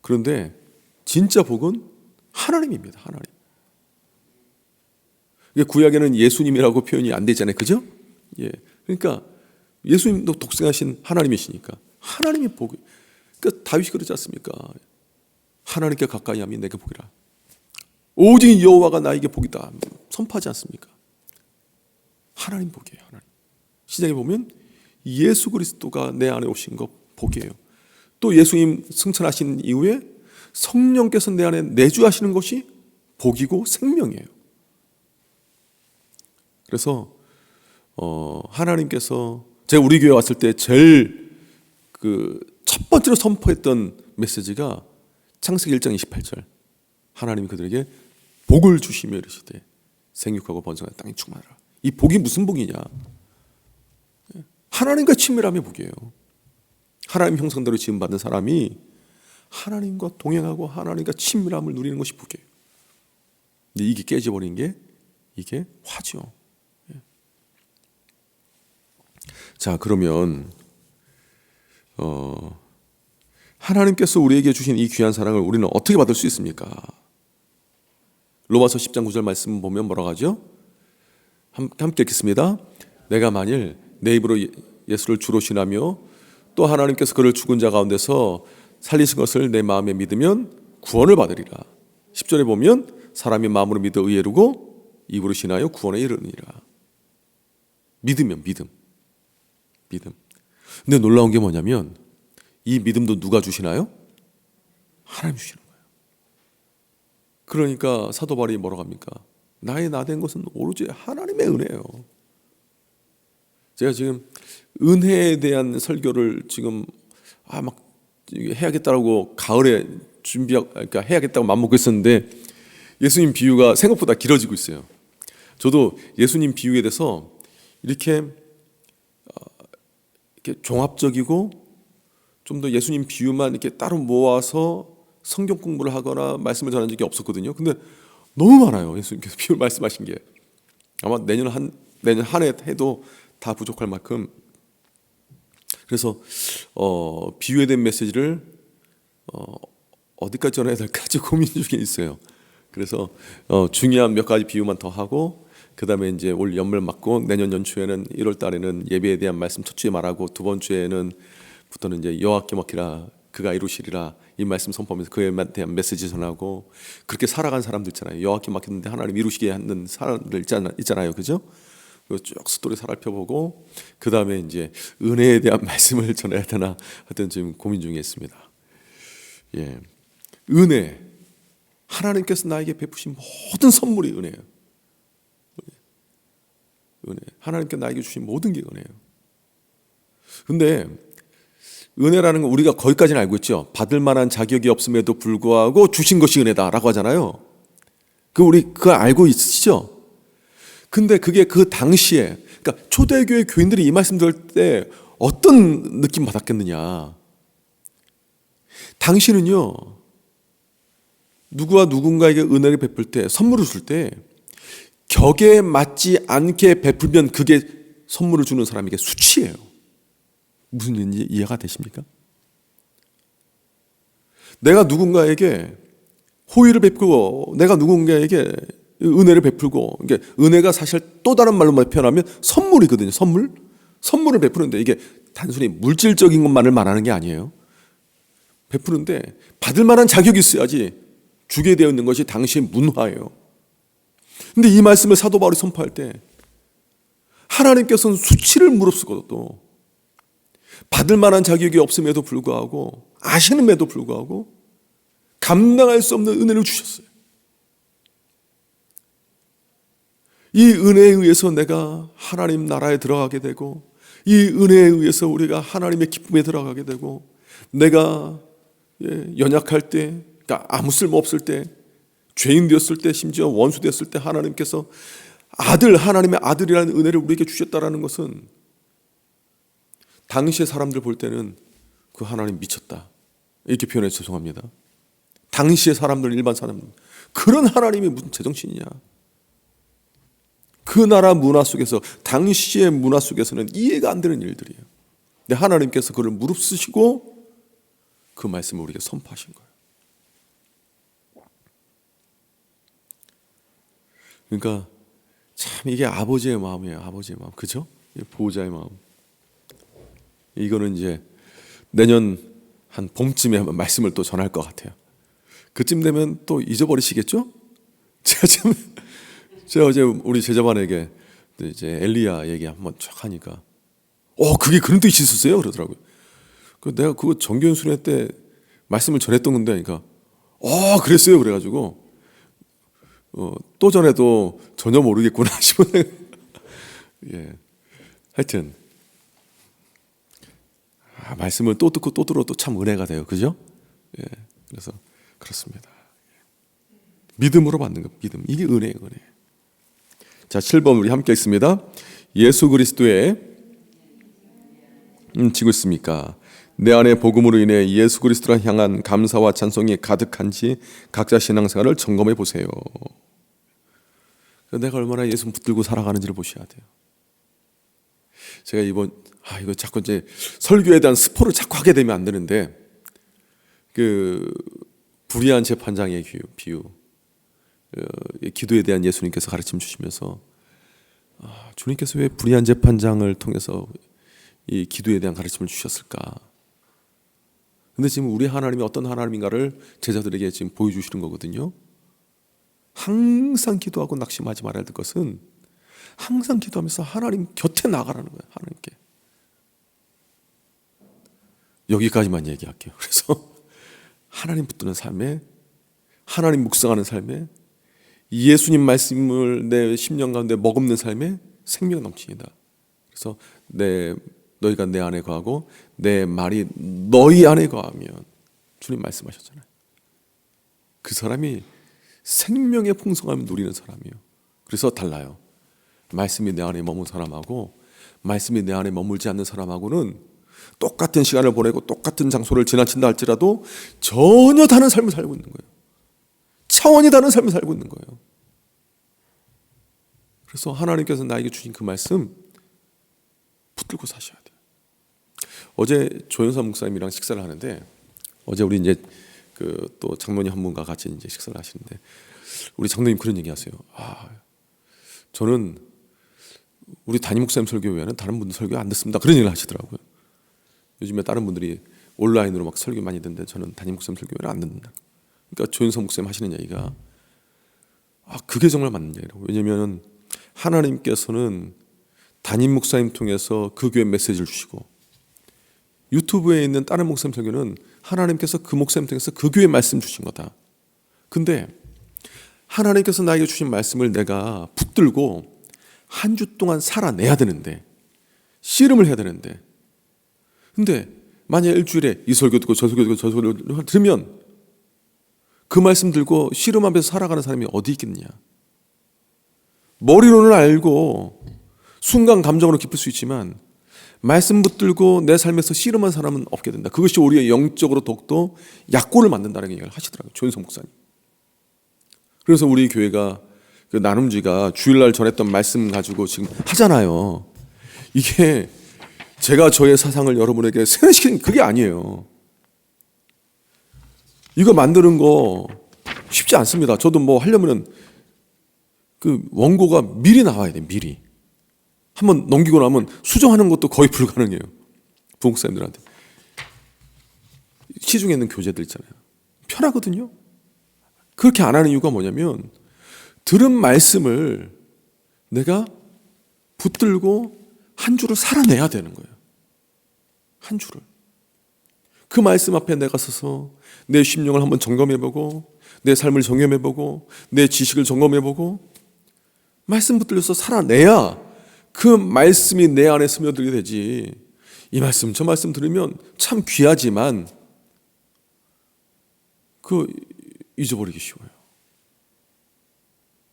그런데 진짜 복은 하나님입니다. 하나님. 구약에는 예수님이라고 표현이 안 되잖아요. 그죠? 예. 그러니까 예수님도 독생하신 하나님이시니까 하나님의 복이. 그러니까 다윗이 그러지 않습니까? 하나님께 가까이 함이 내게 복이라. 오직 여호와가 나에게 복이다 선포하지 않습니까? 하나님 복이에요. 하나님. 시작에 보면 예수 그리스도가 내 안에 오신 것 복이에요. 또 예수님 승천하신 이후에 성령께서 내 안에 내주하시는 것이 복이고 생명이에요. 그래서 하나님께서 제가 우리 교회 왔을 때 제일 첫 번째로 선포했던 메시지가 창세기 1장 28절. 하나님이 그들에게 복을 주시며 이르시되 생육하고 번성하여 땅에 충만하라. 이 복이 무슨 복이냐? 하나님과 친밀함의 복이에요. 하나님 형상대로 지음받은 사람이 하나님과 동행하고 하나님과 친밀함을 누리는 것이 복이에요. 근데 이게 깨져버린 게 이게 화죠. 자, 그러면 하나님께서 우리에게 주신 이 귀한 사랑을 우리는 어떻게 받을 수 있습니까? 로마서 10장 9절 말씀 보면 뭐라고 하죠? 함께 읽겠습니다. 내가 만일 내 입으로 예수를 주로 신하며 또 하나님께서 그를 죽은 자 가운데서 살리신 것을 내 마음에 믿으면 구원을 받으리라. 10절에 보면 사람이 마음으로 믿어 의에 이르고 입으로 신하여 구원에 이르느니라. 믿으면 믿음. 근데 놀라운 게 뭐냐면 이 믿음도 누가 주시나요? 하나님 주시는 거예요. 그러니까 사도 바울이 뭐라고 합니까? 나의 나 된 것은 오로지 하나님의 은혜예요. 제가 지금 은혜에 대한 설교를 지금 막 해야겠다라고 가을에 그러니까 해야겠다고 맘먹고 있었는데 예수님 비유가 생각보다 길어지고 있어요. 저도 예수님 비유에 대해서 이렇게 종합적이고 좀 더 예수님 비유만 이렇게 따로 모아서 성경 공부를 하거나 말씀을 전한 적이 없었거든요. 근데 너무 많아요. 예수님께서 비유를 말씀하신 게 아마 내년 한 해 해도 다 부족할 만큼. 그래서 비유에 대한 메시지를 어디까지 전해야 될까 고민 중에 있어요. 그래서 중요한 몇 가지 비유만 더 하고 그 다음에 이제 올 연말 맞고 내년 연초에는 1월 달에는 예배에 대한 말씀 첫 주에 말하고 두 번째에는 부터는 이제 여호와께 맡기라 그가 이루시리라 이 말씀 선포하면서 그에 대한 메시지 전하고 그렇게 살아간 사람들 있잖아요. 여호와께 맡겼는데 하나님 이루시게 하는 사람들 있잖아요. 그죠? 쭉 스토리 살펴보고 그 다음에 이제 은혜에 대한 말씀을 전해야 되나 하여튼 지금 고민 중에 있습니다. 예, 은혜 하나님께서 나에게 베푸신 모든 선물이 은혜예요. 은혜 하나님께 나에게 주신 모든 게 은혜예요. 근데 은혜라는 건 우리가 거기까지는 알고 있죠. 받을 만한 자격이 없음에도 불구하고 주신 것이 은혜다라고 하잖아요. 우리 그거 알고 있으시죠? 근데 그게 그 당시에 그러니까 초대교회 교인들이 이 말씀 들을 때 어떤 느낌 받았겠느냐. 당신은요 누구와 누군가에게 은혜를 베풀 때 선물을 줄 때 격에 맞지 않게 베풀면 그게 선물을 주는 사람에게 수치예요. 무슨 얘기인지 이해가 되십니까? 내가 누군가에게 호의를 베풀고 내가 누군가에게 은혜를 베풀고 이게 은혜가 사실 또 다른 말로 표현하면 선물이거든요. 선물을 베푸는데 이게 단순히 물질적인 것만을 말하는 게 아니에요. 베푸는데 받을 만한 자격이 있어야지 주게 되어 있는 것이 당시의 문화예요. 근데 이 말씀을 사도 바울이 선포할 때 하나님께서는 수치를 무릅쓰고도 받을 만한 자격이 없음에도 불구하고 아시는에도 불구하고 감당할 수 없는 은혜를 주셨어요. 이 은혜에 의해서 내가 하나님 나라에 들어가게 되고 이 은혜에 의해서 우리가 하나님의 기쁨에 들어가게 되고 내가 연약할 때 그러니까 아무 쓸모 없을 때 죄인 되었을 때 심지어 원수 되었을 때 하나님께서 하나님의 아들이라는 은혜를 우리에게 주셨다라는 것은 당시의 사람들 볼 때는 그 하나님 미쳤다 이렇게 표현해서 죄송합니다. 당시의 사람들 일반 사람들 그런 하나님이 무슨 제정신이냐. 그 나라 문화 속에서 당시의 문화 속에서는 이해가 안 되는 일들이에요. 근데 하나님께서 그를 무릅쓰시고 그 말씀을 우리에게 선포하신 거예요. 그러니까 참 이게 아버지의 마음이에요. 아버지의 마음. 그죠? 보호자의 마음. 이거는 이제 내년 한 봄쯤에 말씀을 또 전할 것 같아요. 그쯤 되면 또 잊어버리시겠죠? 제가 어제 우리 제자반에게 이제 엘리야 얘기 한번 쫙 하니까 그게 그런 뜻이 있었어요? 그러더라고요. 내가 그거 정교훈 때 말씀을 전했던 건데 하니까 그랬어요. 그래가지고 또 전에도 전혀 모르겠구나 싶은 예. 하여튼 말씀을 또 듣고 또 들어도 참 은혜가 돼요. 그죠? 예. 그래서 그렇습니다. 믿음으로 받는 것, 믿음. 이게 은혜예요, 은혜. 자, 7번 우리 함께 읽습니다. 예수 그리스도의 지고 있습니까? 내 안에 복음으로 인해 예수 그리스도를 향한 감사와 찬송이 가득한지 각자 신앙생활을 점검해 보세요. 내가 얼마나 예수 붙들고 살아가는지를 보셔야 돼요. 제가 이거 자꾸 이제 설교에 대한 스포를 자꾸 하게 되면 안 되는데, 불의한 재판장의 비유, 기도에 대한 예수님께서 가르침 주시면서 주님께서 왜 불의한 재판장을 통해서 이 기도에 대한 가르침을 주셨을까? 근데 지금 우리 하나님이 어떤 하나님인가를 제자들에게 지금 보여주시는 거거든요. 항상 기도하고 낙심하지 말아야 될 것은 항상 기도하면서 하나님 곁에 나가라는 거예요. 하나님께. 여기까지만 얘기할게요. 그래서 하나님 붙드는 삶에, 하나님 묵상하는 삶에, 예수님 말씀을 내 심령 가운데 머금는 삶에 생명 넘칩니다. 그래서 너희가 내 안에 거하고 내 말이 너희 안에 거하면, 주님 말씀하셨잖아요. 그 사람이 생명의 풍성함을 누리는 사람이에요. 그래서 달라요. 말씀이 내 안에 머문 사람하고 말씀이 내 안에 머물지 않는 사람하고는 똑같은 시간을 보내고 똑같은 장소를 지나친다 할지라도 전혀 다른 삶을 살고 있는 거예요. 차원이 다른 삶을 살고 있는 거예요. 그래서 하나님께서 나에게 주신 그 말씀 붙들고 사셔야 돼요. 어제 조현삼 목사님이랑 식사를 하는데, 어제 우리 이제 또 장로님 한 분과 같이 이제 식사를 하시는데, 우리 장로님 그런 얘기 하세요. 저는 우리 담임 목사님 설교 외에는 다른 분들 설교 안 듣습니다. 그런 얘기를 하시더라고요. 요즘에 다른 분들이 온라인으로 막 설교 많이 듣는데 저는 담임 목사님 설교 외에는 안 듣는다. 그러니까 조현삼 목사님 하시는 얘기가 그게 정말 맞는 얘기라고. 왜냐하면 하나님께서는 담임 목사님 통해서 그 교회 메시지를 주시고, 유튜브에 있는 다른 목사님 설교는 하나님께서 그 목사님 통해서 그 교회 말씀 주신 거다. 근데 하나님께서 나에게 주신 말씀을 내가 붙들고 한 주 동안 살아내야 되는데, 씨름을 해야 되는데, 근데 만약 일주일에 이 설교 듣고 저 설교 듣고 저 설교 들으면 그 말씀 들고 씨름하면서 살아가는 사람이 어디 있겠느냐. 머리로는 알고 순간 감정으로 깊을 수 있지만 말씀 붙들고 내 삶에서 씨름한 사람은 없게 된다. 그것이 우리의 영적으로 더욱더 약골을 만든다는 얘기를 하시더라고요, 조현성 목사님. 그래서 우리 교회가 나눔지가 주일날 전했던 말씀 가지고 지금 하잖아요. 이게 제가 저의 사상을 여러분에게 세뇌시키는 그게 아니에요. 이거 만드는 거 쉽지 않습니다. 저도 뭐 하려면은 원고가 미리 나와야 돼, 미리. 한번 넘기고 나면 수정하는 것도 거의 불가능해요. 부목사님들한테. 시중에 있는 교재들 있잖아요. 편하거든요. 그렇게 안 하는 이유가 뭐냐면, 들은 말씀을 내가 붙들고 한 주를 살아내야 되는 거예요. 한 주를. 그 말씀 앞에 내가 서서 내 심령을 한번 점검해보고, 내 삶을 점검해보고, 내 지식을 점검해보고, 말씀 붙들려서 살아내야 그 말씀이 내 안에 스며들게 되지. 이 말씀 저 말씀 들으면 참 귀하지만 잊어버리기 쉬워요.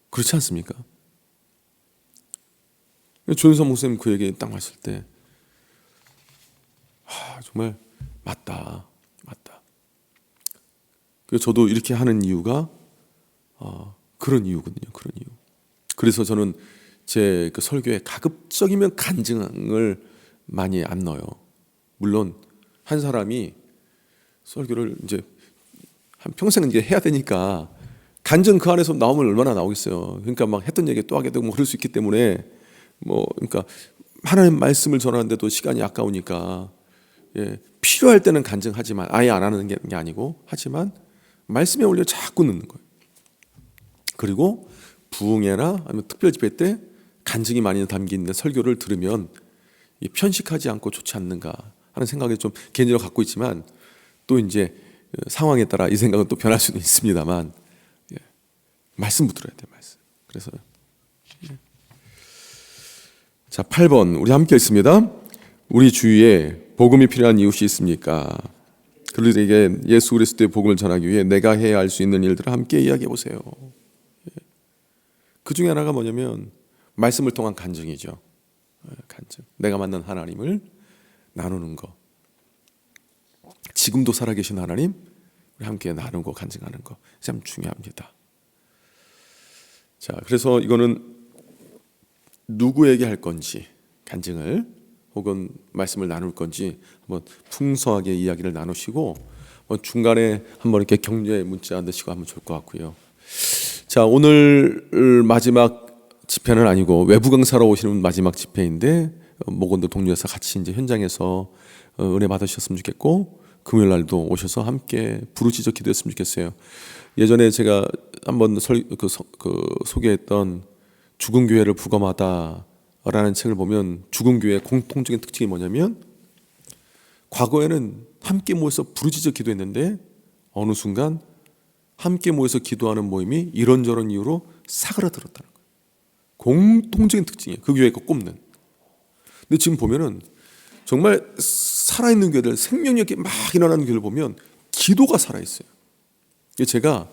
그렇지 않습니까? 조윤선 목사님 그 얘기 딱 했을 때 정말 맞다. 그래서 저도 이렇게 하는 이유가 그런 이유거든요. 그런 이유. 그래서 저는 제 설교에 가급적이면 간증을 많이 안 넣어요. 물론 한 사람이 설교를 이제 한 평생 이제 해야 되니까 간증 그 안에서 나오면 얼마나 나오겠어요. 그러니까 막 했던 얘기 또 하게 되고 그럴 수 있기 때문에 그러니까 하나님 말씀을 전하는데도 시간이 아까우니까 필요할 때는 간증하지만 아예 안 하는 게 아니고, 하지만 말씀에 올려 자꾸 넣는 거예요. 그리고 부흥회나 아니면 특별 집회 때 간증이 많이 담긴 설교를 들으면 편식하지 않고 좋지 않는가 하는 생각이 좀 개인적으로 갖고 있지만, 또 이제 상황에 따라 이 생각은 또 변할 수는 있습니다만, 말씀 붙들어야 돼요. 말씀. 그래서 자, 8번 우리 함께 읽습니다. 우리 주위에 복음이 필요한 이웃이 있습니까? 그들에게 예수 그리스도의 복음을 전하기 위해 내가 해야 할 수 있는 일들을 함께 이야기해 보세요. 그 중에 하나가 뭐냐면 말씀을 통한 간증이죠. 간증. 내가 만난 하나님을 나누는 거. 지금도 살아계신 하나님 우리 함께 나누고 간증하는 거 참 중요합니다. 자, 그래서 이거는 누구에게 할 건지, 간증을 혹은 말씀을 나눌 건지 한번 풍성하게 이야기를 나누시고, 중간에 한번 이렇게 격려의 문자 넣으시고 하면 좋을 것 같고요. 자, 오늘 마지막 집회는 아니고 외부 강사로 오시는 마지막 집회인데, 목원도 동료에서 같이 이제 현장에서 은혜 받으셨으면 좋겠고, 금요일 날도 오셔서 함께 부르짖어 기도했으면 좋겠어요. 예전에 제가 한번 소개했던 죽은 교회를 부검하다라는 책을 보면 죽은 교회의 공통적인 특징이 뭐냐면, 과거에는 함께 모여서 부르짖어 기도했는데 어느 순간 함께 모여서 기도하는 모임이 이런저런 이유로 사그라들었다는 거예요. 공통적인 특징이에요. 그 교회가 꼽는. 근데 지금 보면은 정말 살아있는 교회들, 생명력이 막 일어나는 교회를 보면 기도가 살아있어요. 제가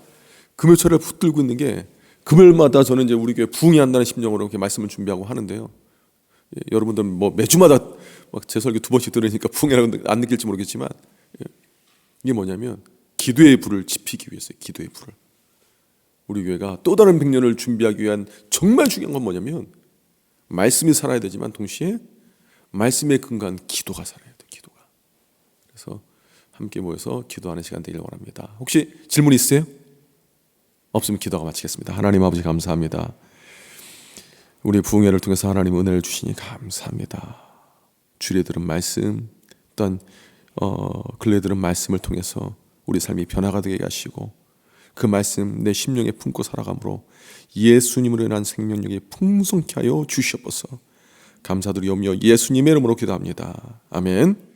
금요철에 붙들고 있는 게, 금요일마다 저는 이제 우리 교회 부흥이 한다는 심정으로 이렇게 말씀을 준비하고 하는데요. 여러분들은 뭐 매주마다 막 제 설교 2번씩 들으니까 부흥이라고 안 느낄지 모르겠지만, 이게 뭐냐면 기도의 불을 지피기 위해서요. 기도의 불을. 우리 교회가 또 다른 100년을 준비하기 위한 정말 중요한 건 뭐냐면, 말씀이 살아야 되지만 동시에 말씀에 근거한 기도가 살아야 돼요. 기도가. 그래서 함께 모여서 기도하는 시간 되기를 원합니다. 혹시 질문 있으세요? 없으면 기도가 마치겠습니다. 하나님 아버지 감사합니다. 우리 부흥회를 통해서 하나님 은혜를 주시니 감사합니다. 주일에 들은 말씀, 또한 근래에 들은 말씀을 통해서 우리 삶이 변화가 되게 하시고, 그 말씀 내 심령에 품고 살아감으로 예수님으로 인한 생명력이 풍성케 하여 주시옵소서. 감사드리오며 예수님의 이름으로 기도합니다. 아멘.